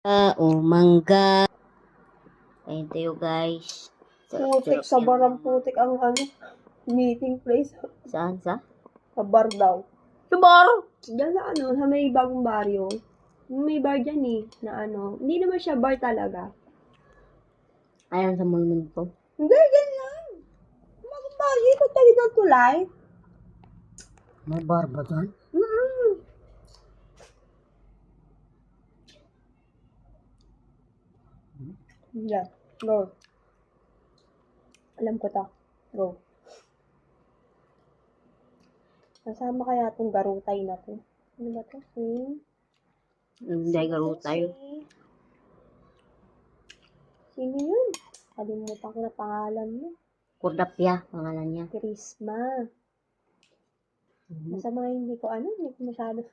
Oh, mangga. Ayun tayo guys. Putik sa barang putik ang meeting place. Saan sa? Sa bar daw. Sa bar? Diyan sa may bagong baryo. May bar dyan na hindi naman siya bar talaga. Ayan sa mulmul ko. Hindi, dyan lang. Bagong baryo, ito talaga tulay. May bar ba dyan? Yeah, go. Alam ko to. Go. Kasama kaya itong garutay na to. Ano ba to? Hindi garo tayo. Sino yun? Kalimutan ko na pangalan mo. Kurdapya, pangalan niya. Krisma. Basta mga hindi ko masyado